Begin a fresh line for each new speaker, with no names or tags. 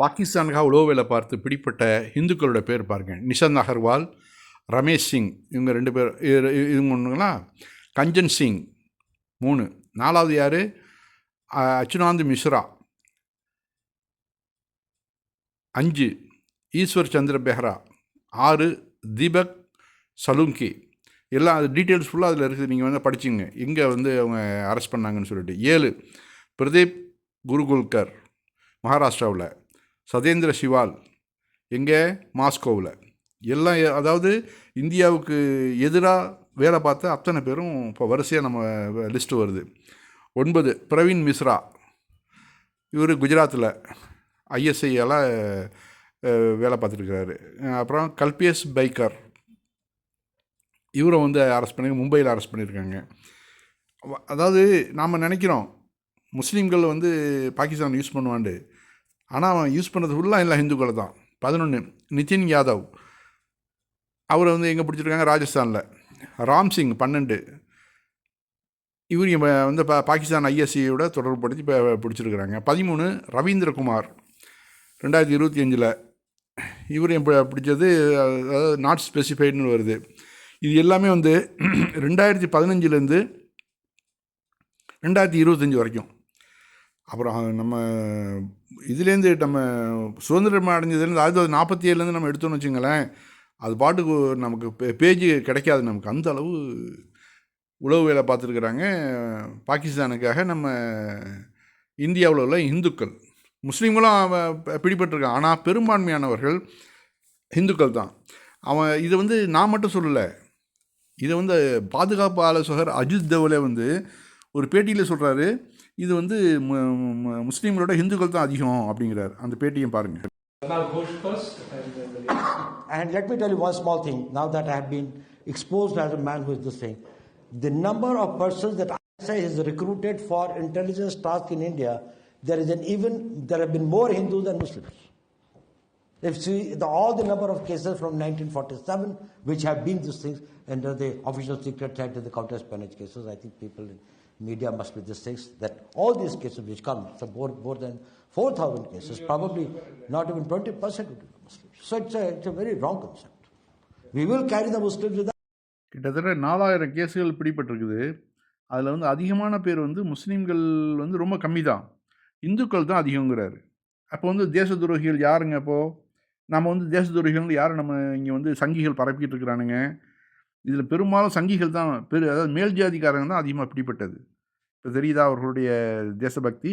பாகிஸ்தானுக்காக உளவு வேலை பார்த்து பிடிப்பட்ட இந்துக்களோட பேர் பாருங்கள். நிஷாந்த் அகர்வால், ரமேஷ் சிங், இவங்க 2 பேர். இவங்க ஒன்றுங்களா, கஞ்சன் சிங் 3, 4வது யார், அச்சுனாந்த் மிஸ்ரா 5, ஈஸ்வர் சந்திர பெஹ்ரா 6, தீபக் சலுங்கி. எல்லாம் அது டீட்டெயில்ஸ் ஃபுல்லாக அதில் இருக்குது, நீங்கள் வந்து படிச்சுங்க எங்கே வந்து அவங்க அரெஸ்ட் பண்ணாங்கன்னு சொல்லிட்டு. 7, பிரதீப் குருகுல்கர் மகாராஷ்டிராவில், சதேந்திர சிவால் எங்கே, மாஸ்கோவில். எல்லாம் அதாவது இந்தியாவுக்கு எதிராக வேலை பார்த்த அத்தனை பேரும் இப்போ வரிசையாக நம்ம லிஸ்ட்டு வருது. 9, பிரவீன் மிஸ்ரா, இவர் குஜராத்தில் ஐஎஸ்ஐயால் வேலை பார்த்துருக்கிறாரு. அப்புறம் கல்பேஷ் பைக்கர், இவரை வந்து அரெஸ்ட் பண்ணி மும்பையில் அரெஸ்ட் பண்ணியிருக்காங்க. அதாவது நாம் நினைக்கிறோம் முஸ்லீம்கள் வந்து பாகிஸ்தான் யூஸ் பண்ணுவாண்டு, ஆனால் அவன் யூஸ் பண்ணுறது ஃபுல்லாக எல்லாம் ஹிந்துக்களை தான். 11, நிதின் யாதவ், அவரை வந்து எங்கே பிடிச்சிருக்காங்க, ராஜஸ்தானில். ராம்சிங் 12, இவர் வந்து பாகிஸ்தான் ஐஎஸ்சியோட தொடர்புபடுத்தி இப்போ பிடிச்சிருக்கிறாங்க. 13, ரவீந்திரகுமார் 2025, இவர் பிடிச்சது அதாவது நாட் ஸ்பெசிஃபைடுன்னு வருது. இது எல்லாமே வந்து 2015 2025 வரைக்கும். அப்புறம் நம்ம இதுலேருந்து நம்ம சுதந்திரம் அடைஞ்சதுலேருந்து 1947 நம்ம எடுத்தோன்னு வச்சுங்களேன், அது பாட்டுக்கு நமக்கு பேஜ் கிடைக்காது நமக்கு. அந்த அளவு உளவு வேலை பார்த்துருக்குறாங்க பாகிஸ்தானுக்காக நம்ம இந்தியாவில் உள்ள இந்துக்கள். முஸ்லீம்களும் பிடிபட்டிருக்கான், ஆனால் பெரும்பான்மையானவர்கள் இந்துக்கள் தான். அவன் இதை வந்து நான் மட்டும் சொல்லலை, இதை வந்து பாதுகாப்பு ஆலோசகர் அஜித் தோவலே வந்து ஒரு பேட்டியில் சொல்கிறாரு, இது வந்து முஸ்லீம்களோட இந்துக்கள் தான் அதிகம் அப்படிங்கிறார். அந்த பேட்டியும் பாருங்கள்.
And let me tell you one small thing, now that I have been exposed as a man who is this thing, the number of persons that ISI has recruited for intelligence tasks in India, there have been more Hindus than Muslims. If you see all the number of cases from 1947 which have been these things under the official secret act and the counter-espionage cases, I think people in media must be these things, that all these cases which come, so more than 4,000 cases, probably not even 20% would be Muslims. So it's a very wrong concept. We will carry the Muslims with us.
கிட்டத்தட்ட 4000 கேஸுகள் பிடிபட்டிருக்குது. அதில் வந்து அதிகமான பேர் வந்து முஸ்லீம்கள் வந்து ரொம்ப கம்மி தான், இந்துக்கள் தான் அதிகங்கிறாரு. அப்போ வந்து தேச துரோகிகள் யாருங்க? அப்போது நம்ம வந்து தேச துரோகிகள் யார்? நம்ம இங்கே வந்து சங்கிகள் பரப்பிக்கிட்டு இருக்கிறானுங்க. இதில் பெரும்பாலும் சங்கிகள் தான், அதாவது மேல் ஜாதிக்காரங்க தான் அதிகமாக பிடிப்பட்டது. இப்போ தெரியுதா அவர்களுடைய தேசபக்தி?